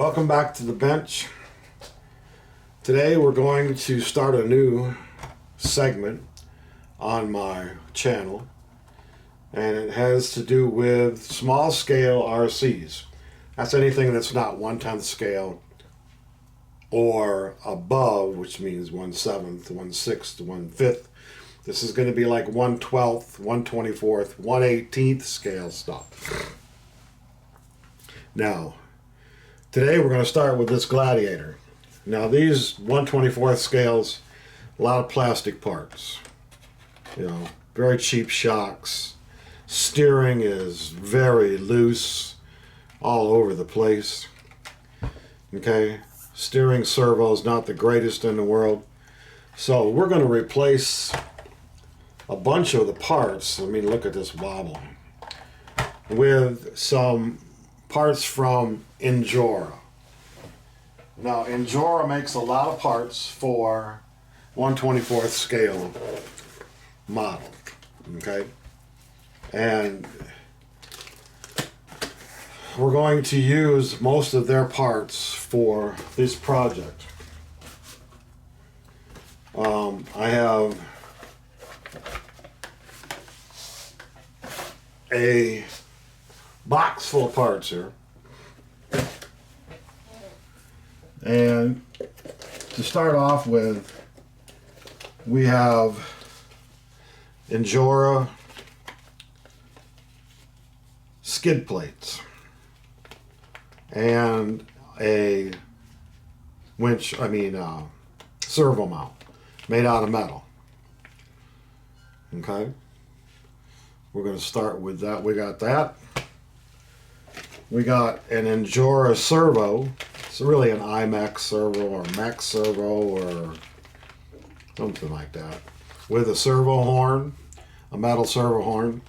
Welcome back to the bench. Today we're going to start a new segment on my channel, and it has to do with small scale RCs. That's anything that's not 1/10 scale or above, which means 1/7, 1/6, 1/5. This is going to be like 1/12, 1/24, 1/18 scale stuff. Now, today we're going to start with this Gladiator. Now these 1/24 scales, a lot of plastic parts, very cheap shocks. Steering is very loose, all over the place. Okay, steering servo is not the greatest in the world. So we're going to replace a bunch of the parts. I mean, look at this wobble, with some parts from INJORA. Now, INJORA makes a lot of parts for 1/24 scale model, okay? And we're going to use most of their parts for this project. I have a box full of parts here. And to start off with, we have INJORA skid plates and a winch, servo mount made out of metal. Okay, we're going to start with that. We got that. We got an INJORA servo. It's really an IMAX servo or Max servo or something like that, with a servo horn, a metal servo horn.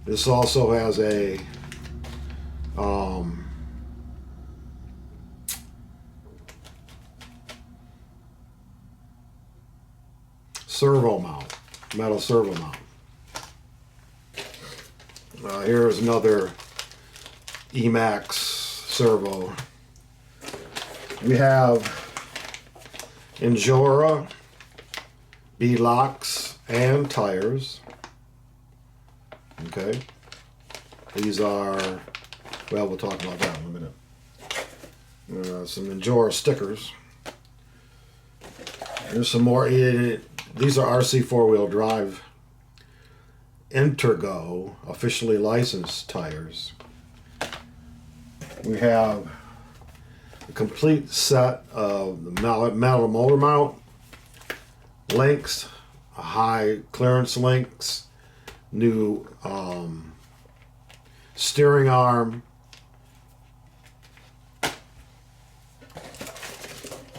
This also has a servo mount, metal servo mount. Here's another Emax servo. We have INJORA beadlocks and tires. Okay, these are, well, we'll talk about that in a minute. Some INJORA stickers. There's some more. These are RC four-wheel drive Intergo officially licensed tires. We have a complete set of the metal motor mount, links, high clearance links, new steering arm,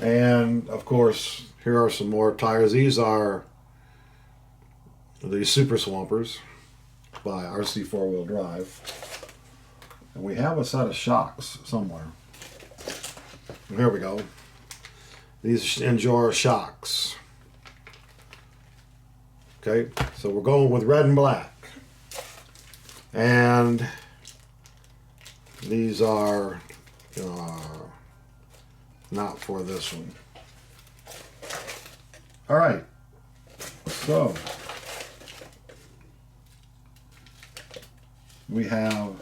and of course here are some more tires. These are the Super Swampers by RC four-wheel drive. And we have a set of shocks somewhere. Here we go. These INJORA shocks. Okay, so we're going with red and black. And these are not for this one. All right, so we have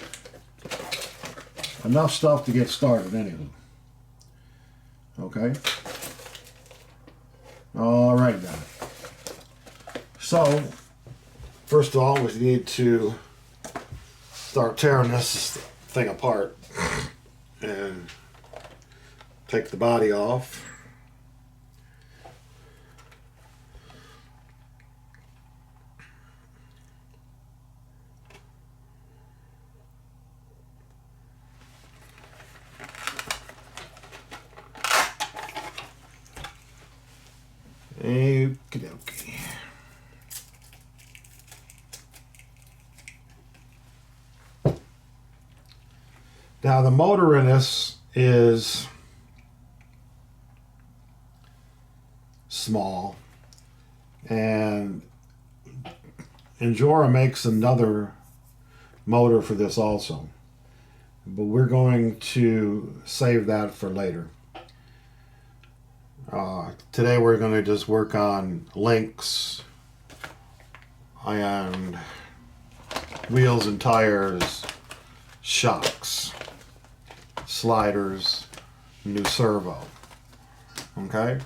enough stuff to get started anyway. Okay. All right then. So, first of all, we need to start tearing this thing apart and take the body off. Okie dokie. Now the motor in this is small, and INJORA makes another motor for this also. but we're going to save that for later. Today we're going to just work on links and wheels and tires, shocks, sliders, new servo. Okay?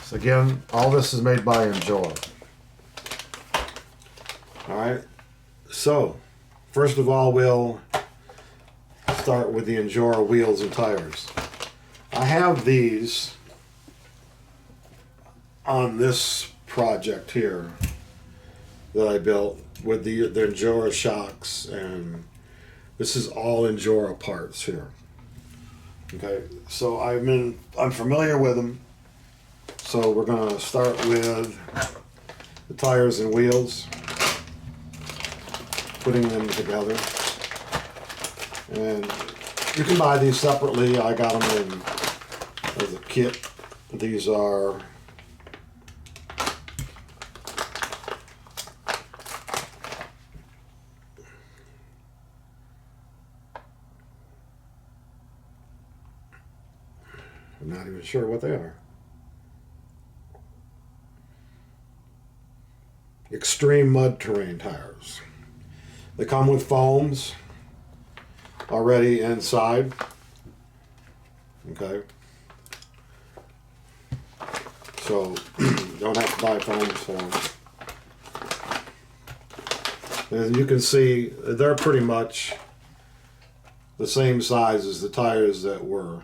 So again, all this is made by INJORA. Alright, so first of all we'll start with the INJORA wheels and tires. I have these on this project here that I built with the INJORA shocks, and this is all INJORA parts here. Okay, so I'm familiar with them. So we're going to start with the tires and wheels, putting them together. And you can buy these separately. I got them in as a kit. These are I'm not even sure what they are. Extreme mud terrain tires. They come with foams already inside. Okay. So you don't have to buy foams for them. As you can see, they're pretty much the same size as the tires that were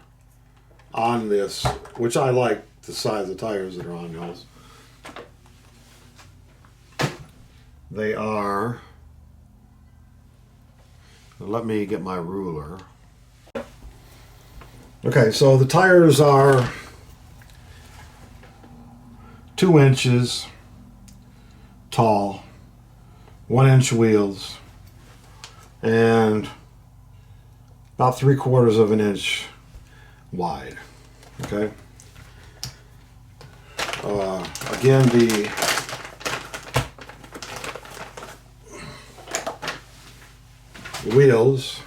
on this, which I like the size of tires that are on those. They are, let me get my ruler. Okay, so the tires are 2 inches tall, 1 inch wheels, and about 3/4 of an inch wide. Okay. Again, the wheels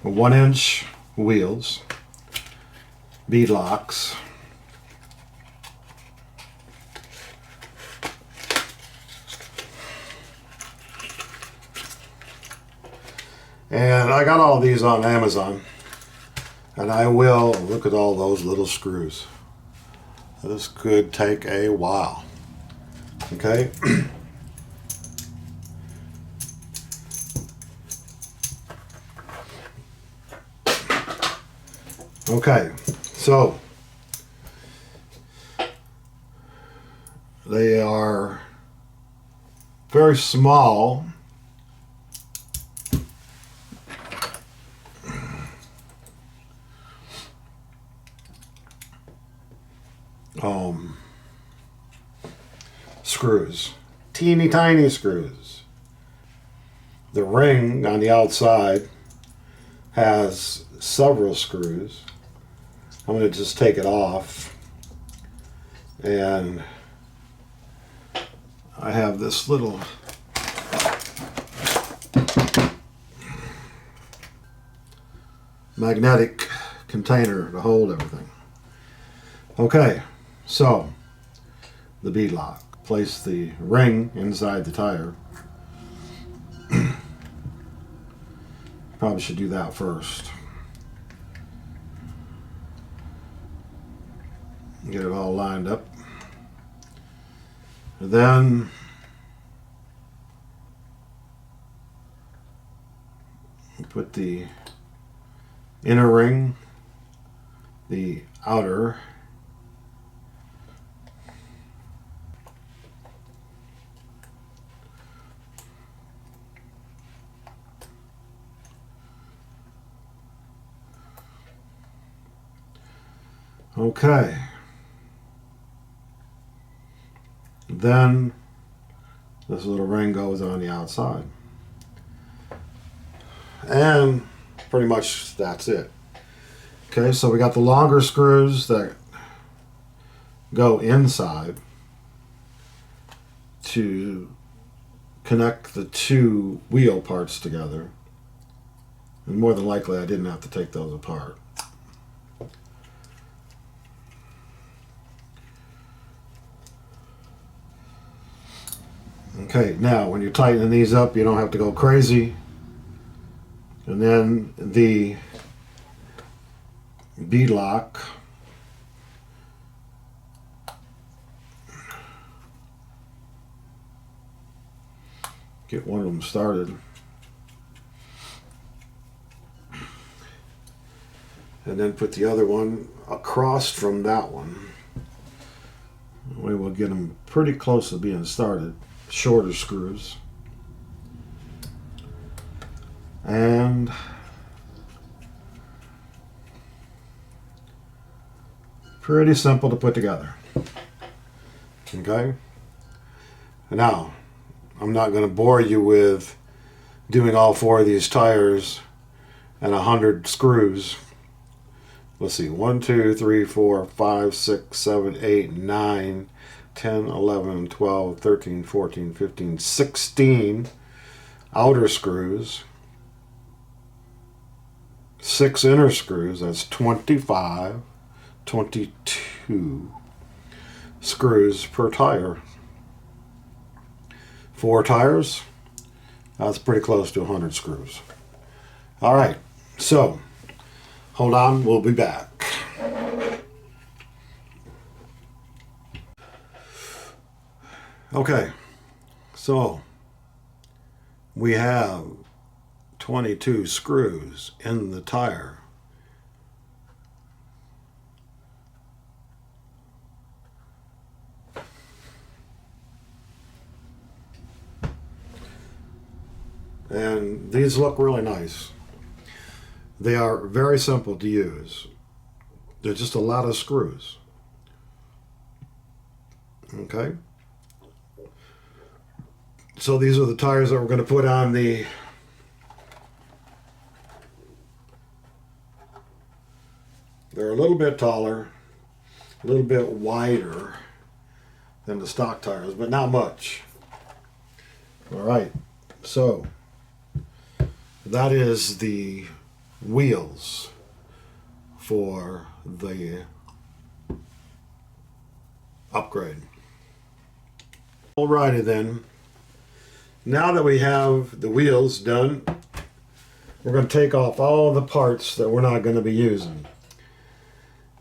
are 1 inch wheels, beadlocks. And I got all these on Amazon. And I will look at all those little screws. This could take a while. Okay. Okay, so they are very small. Screws, teeny tiny screws. The ring on the outside has several screws. I'm going to just take it off, and I have this little magnetic container to hold everything. Okay, so the beadlock. Place the ring inside the tire. Probably should do that first. Get it all lined up. And then put the inner ring, the outer, okay. Then this little ring goes on the outside. And pretty much that's it. Okay, so we got the longer screws that go inside to connect the two wheel parts together. And more than likely I didn't have to take those apart. Okay, now when you're tightening these up, you don't have to go crazy. And then the beadlock, get one of them started. And then put the other one across from that one. We will get them pretty close to being started. Shorter screws. And pretty simple to put together. Okay? Now, I'm not going to bore you with doing all four of these tires and 100 screws. Let's see, 1, 2, 3, 4, 5, 6, 7, 8, 9, 10, 11, 12, 13, 14, 15, 16 outer screws, 6 inner screws, that's 25, 22 screws per tire. 4 tires, that's pretty close to 100 screws. All right, so hold on, we'll be back. Okay, so we have 22 screws in the tire. And these look really nice. They are very simple to use. They're just a lot of screws. Okay. So these are the tires that we're going to put on the they're a little bit taller, a little bit wider than the stock tires, but not much. All right. So that is the wheels for the upgrade. Alrighty then. Now that we have the wheels done, we're going to take off all the parts that we're not going to be using.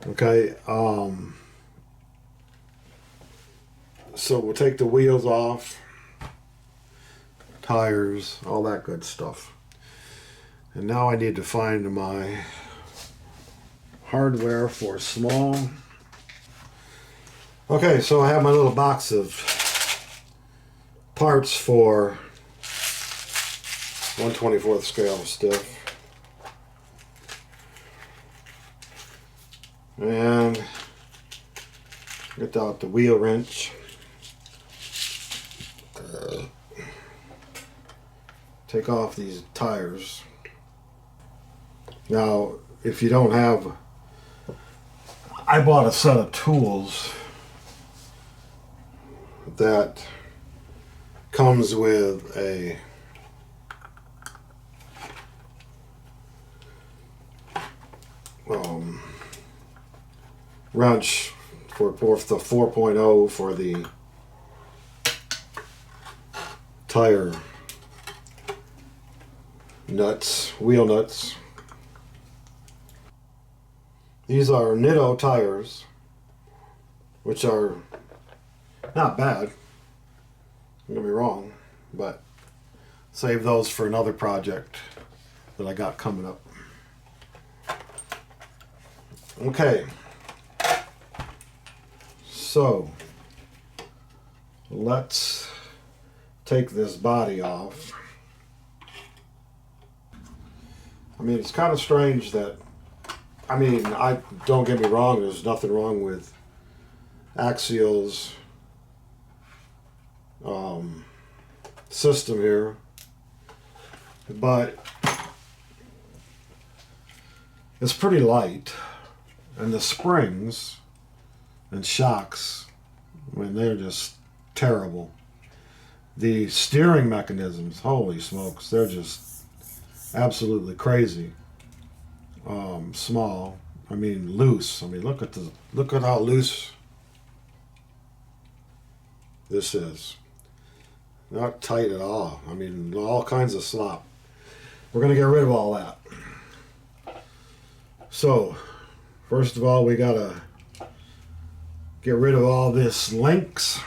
Okay. So we'll take the wheels off, tires, all that good stuff. And now I need to find my hardware for small. Okay, so I have my little box of parts for 1/24 scale stiff. And get out the wheel wrench. Take off these tires. Now, if you don't have, I bought a set of tools that comes with a wrench for the 4.0 for the tire nuts, wheel nuts. These are Nitto tires, which are not bad, don't get me wrong, but save those for another project that I got coming up. Okay, so let's take this body off. I mean, it's kind of strange that, I mean, don't get me wrong, there's nothing wrong with Axial's system here, but it's pretty light, and the springs and shocks, I mean, they're just terrible. The steering mechanisms, holy smokes, they're just absolutely crazy. Small. I mean, loose. I mean, look at how loose this is. Not tight at all. I mean, all kinds of slop. We're gonna get rid of all that. So, first of all, we gotta get rid of all this links.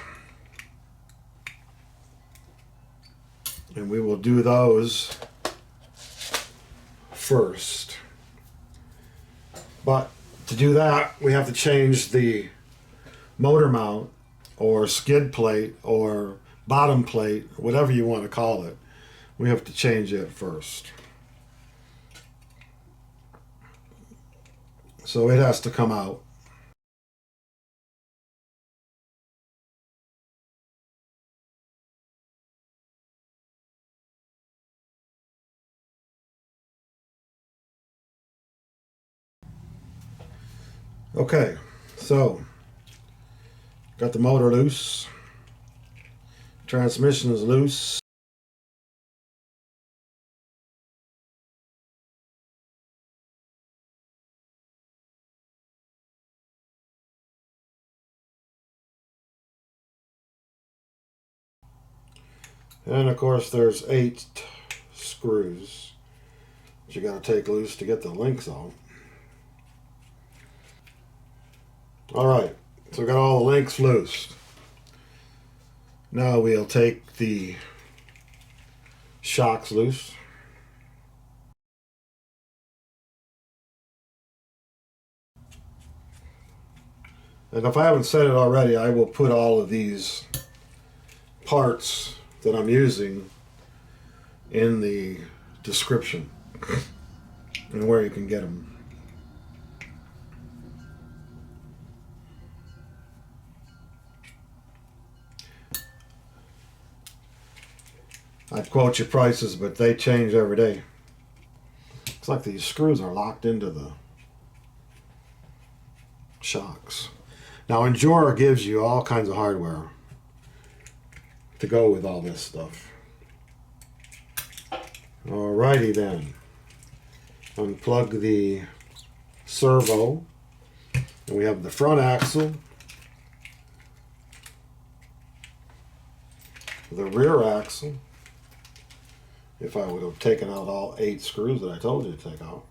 And we will do those first. But to do that, we have to change the motor mount or skid plate or bottom plate, whatever you want to call it. We have to change it first. So it has to come out. Okay, so got the motor loose, transmission is loose. And of course there's 8 screws that you got to take loose to get the links out. Alright, so we got all the links loose. Now we'll take the shocks loose. And if I haven't said it already, I will put all of these parts that I'm using in the description and where you can get them. I'd quote you prices, but they change every day. It's like these screws are locked into the shocks. Now, INJORA gives you all kinds of hardware to go with all this stuff. Alrighty then. Unplug the servo. And we have the front axle, the rear axle. If I would have taken out all 8 screws that I told you to take out.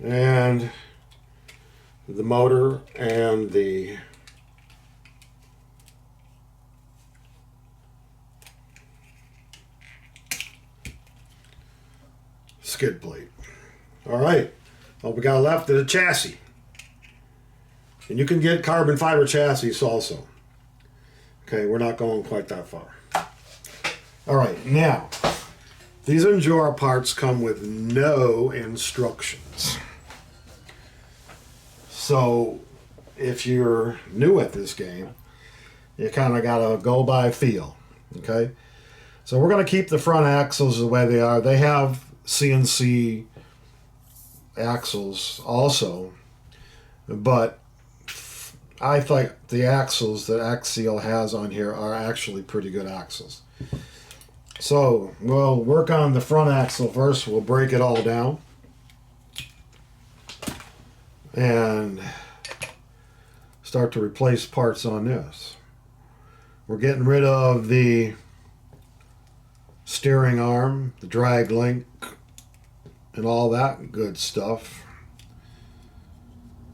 And the motor and the skid plate. All right, all we got left is a chassis. And you can get carbon fiber chassis also. Okay, we're not going quite that far. All right, now, these INJORA parts come with no instructions. So, if you're new at this game, you kind of got to go by feel, okay? So we're going to keep the front axles the way they are. They have CNC axles also, but I think the axles that Axial has on here are actually pretty good axles. So we'll work on the front axle first. We'll break it all down and start to replace parts on this. We're getting rid of the steering arm, the drag link, and all that good stuff.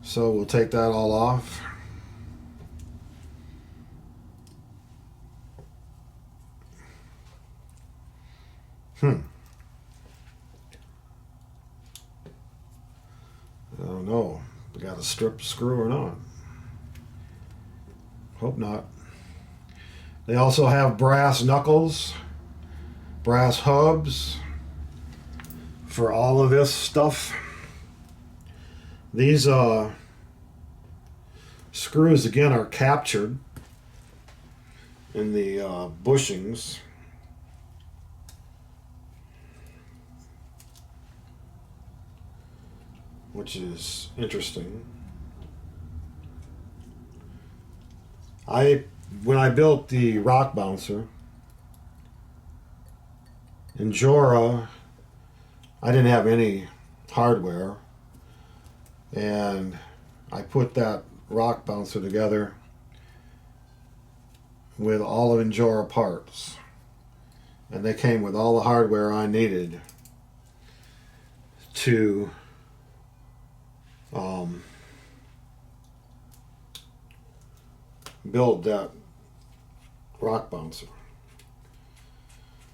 So we'll take that all off. I don't know. We got a strip screw or not. Hope not. They also have brass knuckles, brass hubs for all of this stuff. These screws again are captured in the bushings. Which is interesting. I when I built the rock bouncer, INJORA, I didn't have any hardware, and I put that rock bouncer together with all of INJORA parts, and they came with all the hardware I needed to build that rock bouncer.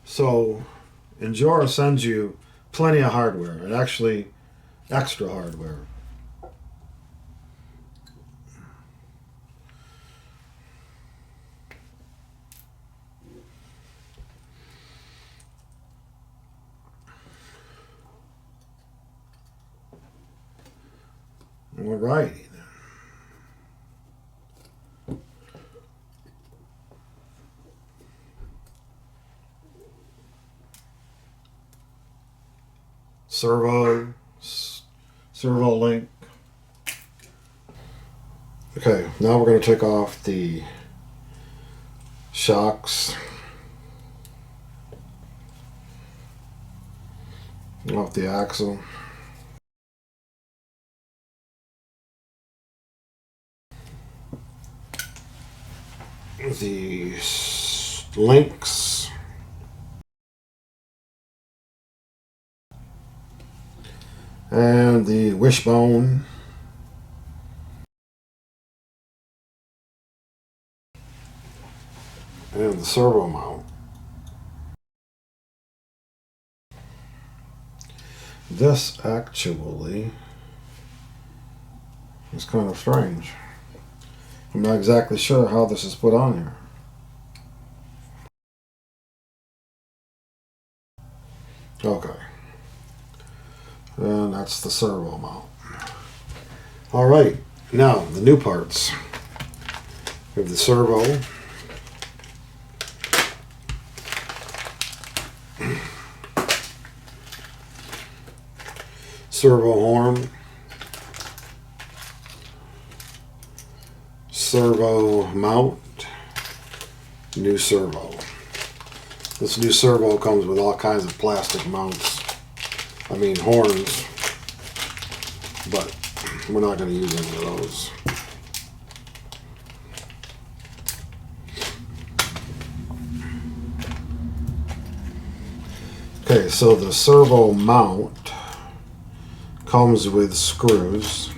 So INJORA sends you plenty of hardware, and actually extra hardware. All righty. Servo link. Okay, now we're going to take off the shocks off the axle. The links. And the wishbone. And the servo mount. This actually is kind of strange. I'm not exactly sure how this is put on here. Okay. And that's the servo mount. Alright, now the new parts. We have the servo. Servo horn. Servo mount. New servo. This new servo comes with all kinds of plastic mounts. I mean horns. But we're not going to use any of those. Okay, so the servo mount comes with screws.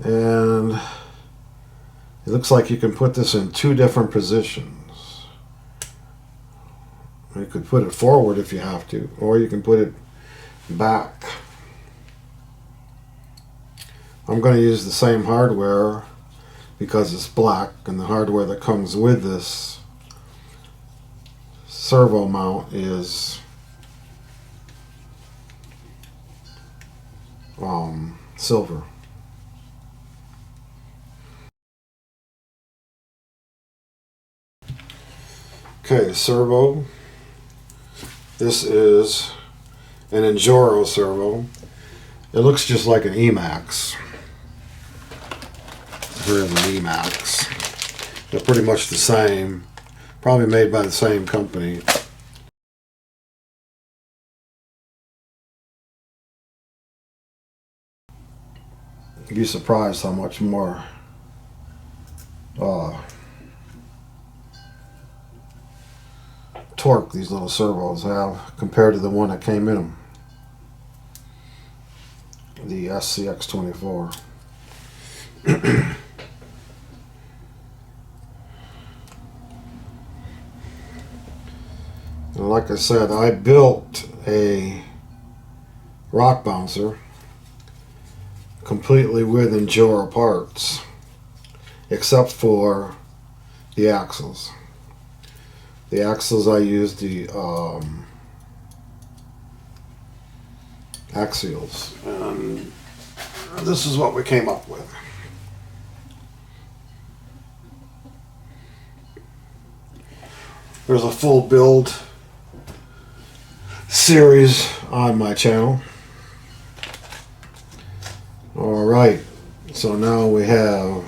And it looks like you can put this in two different positions. You could put it forward if you have to, or you can put it back. I'm going to use the same hardware because it's black, and the hardware that comes with this servo mount is silver. Okay, servo. This is an INJORA servo. It looks just like an Emax. Here's an Emax. They're pretty much the same. Probably made by the same company. You'd be surprised how much more torque these little servos have compared to the one that came in them. The SCX-24. And like I said, I built a rock bouncer completely with INJORA parts, except for the axles. The axles I used the Axials. And this is what we came up with. There's a full build series on my channel. Alright, so now we have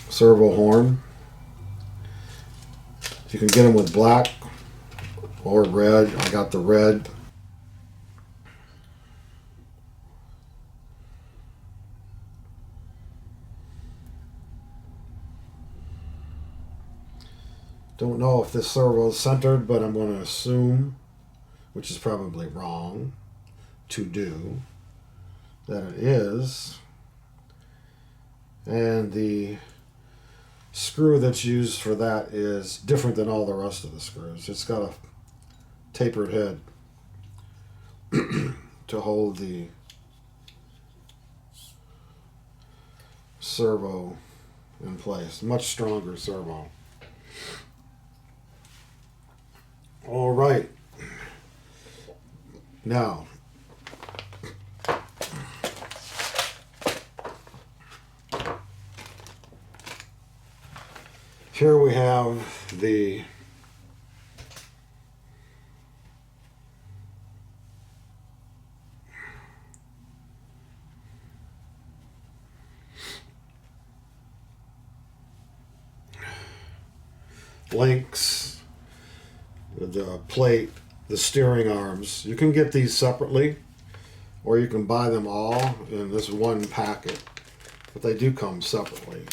servo horn. You can get them with black or red. I got the red. Don't know if this servo is centered, but I'm going to assume, which is probably wrong to do, that it is. And the screw that's used for that is different than all the rest of the screws. It's got a tapered head to hold the servo in place. Much stronger servo. All right. Now, here we have the links, the plate, the steering arms. You can get these separately, or you can buy them all in this one packet, but they do come separately.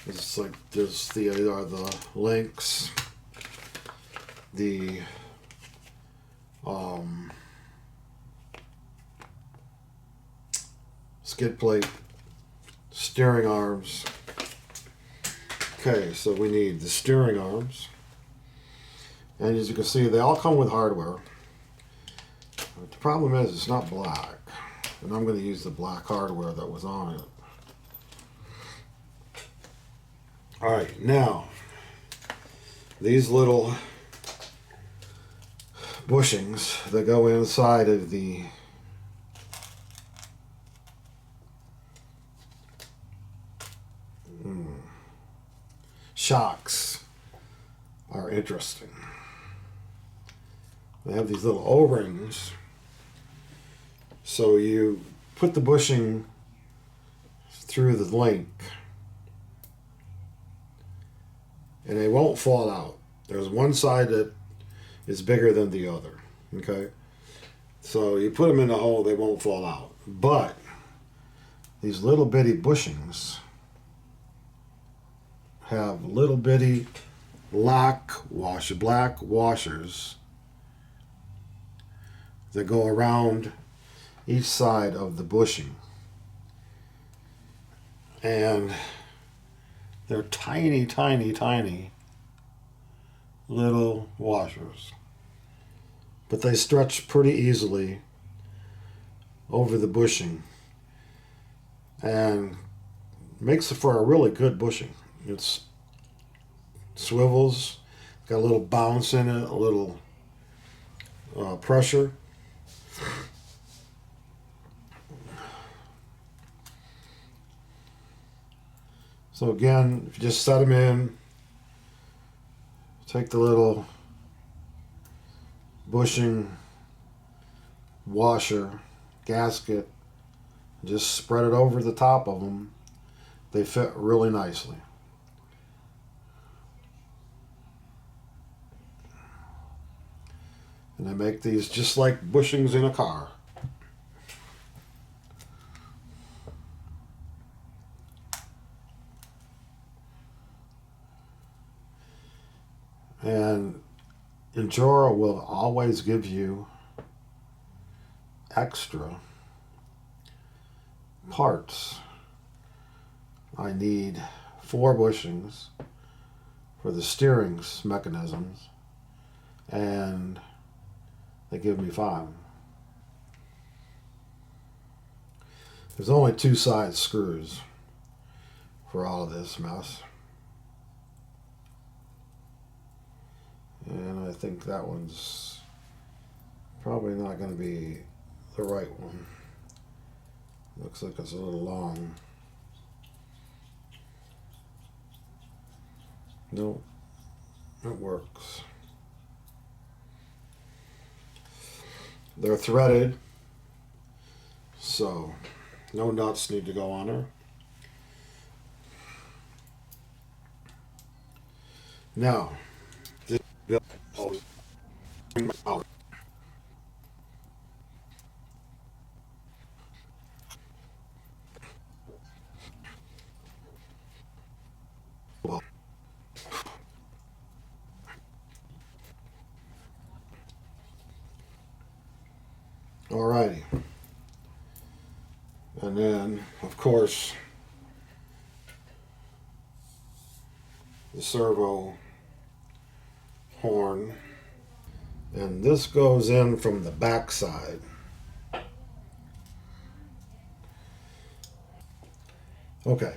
It's like there's the links, the skid plate, steering arms. Okay, so we need the steering arms. And as you can see, they all come with hardware. But the problem is it's not black. And I'm going to use the black hardware that was on it. Alright, now, these little bushings that go inside of the shocks are interesting. They have these little O-rings, so you put the bushing through the link and they won't fall out. There's one side that is bigger than the other, okay? So you put them in the hole, they won't fall out. But these little bitty bushings have little bitty black washers that go around each side of the bushing. And they're tiny, tiny, tiny little washers. But they stretch pretty easily over the bushing and makes it for a really good bushing. It swivels, got a little bounce in it, a little pressure. So again, if you just set them in, take the little bushing washer gasket, just spread it over the top of them. They fit really nicely. And they make these just like bushings in a car. And INJORA will always give you extra parts. I need 4 bushings for the steering mechanisms, and they give me 5. There's only 2 side screws for all of this mess. And think that one's probably not going to be the right one. Looks like it's a little long. No, it works. They're threaded, so no nuts need to go on her. Now, this will always bring out. Alrighty. And then, of course, the servo horn. And this goes in from the back side. Okay.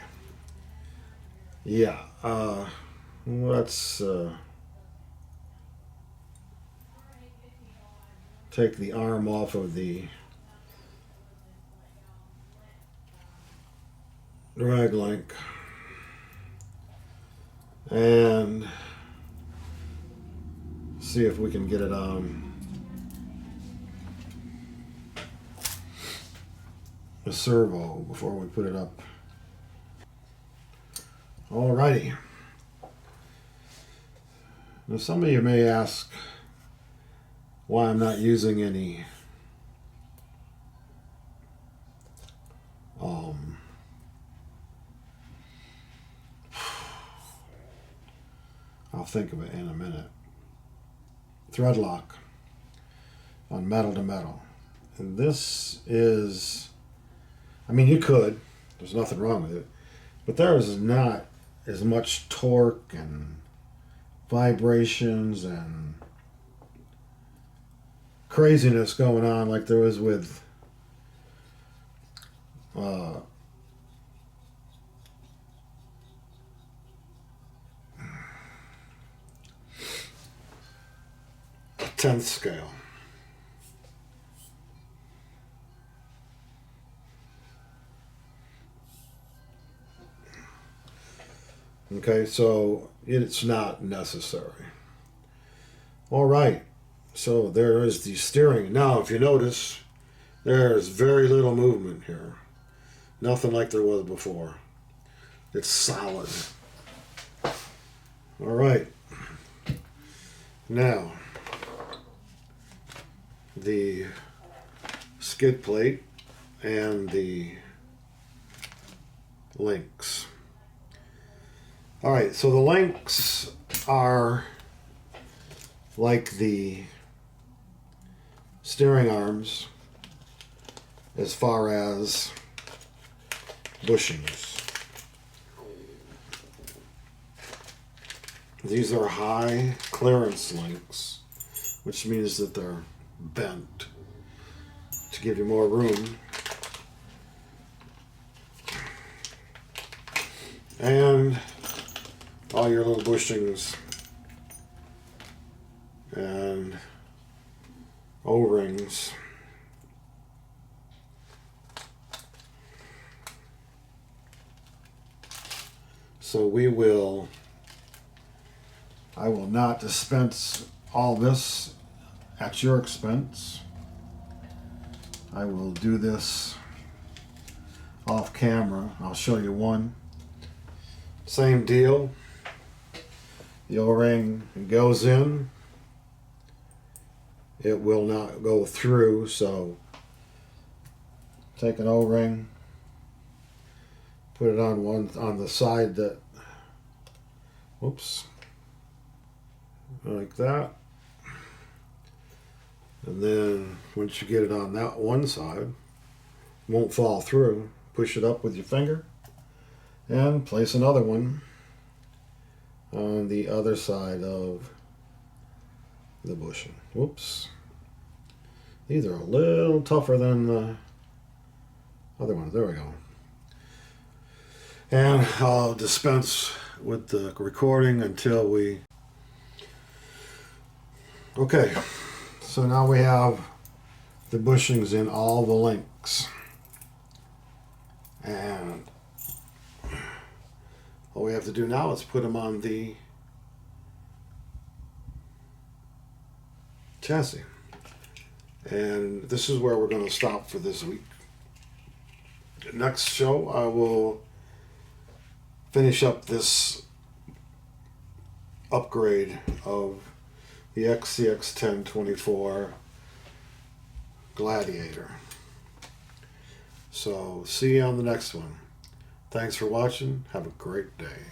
Yeah. Let's take the arm off of the drag link and see if we can get it on the servo before we put it up. Alrighty. Now some of you may ask why I'm not using any I'll think of it in a minute. Thread lock on metal to metal. And this is, I mean, you could, there's nothing wrong with it, but there is not as much torque and vibrations and craziness going on like there was with a 10th scale. Okay, so it's not necessary. All right, so there is the steering. Now, if you notice, there's very little movement here. Nothing like there was before. It's solid. All right. Now, the skid plate and the links. All right, so the links are like the steering arms as far as bushings. These are high clearance links, which means that they're bent to give you more room. And all your little bushings and O-rings. So I will not dispense all this at your expense. I will do this off camera. I'll show you one. Same deal. The O-ring goes in. It will not go through, so take an O-ring, put it on the side that, whoops, like that. And then once you get it on that one side, it won't fall through. Push it up with your finger and place another one on the other side of the bushing. Whoops. These are a little tougher than the other ones. There we go. And I'll dispense with the recording until we Okay, so now we have the bushings in all the links. And all we have to do now is put them on the chassis. And this is where we're going to stop for this week. Next show, I will finish up this upgrade of the SCX-24 Gladiator. So, see you on the next one. Thanks for watching. Have a great day.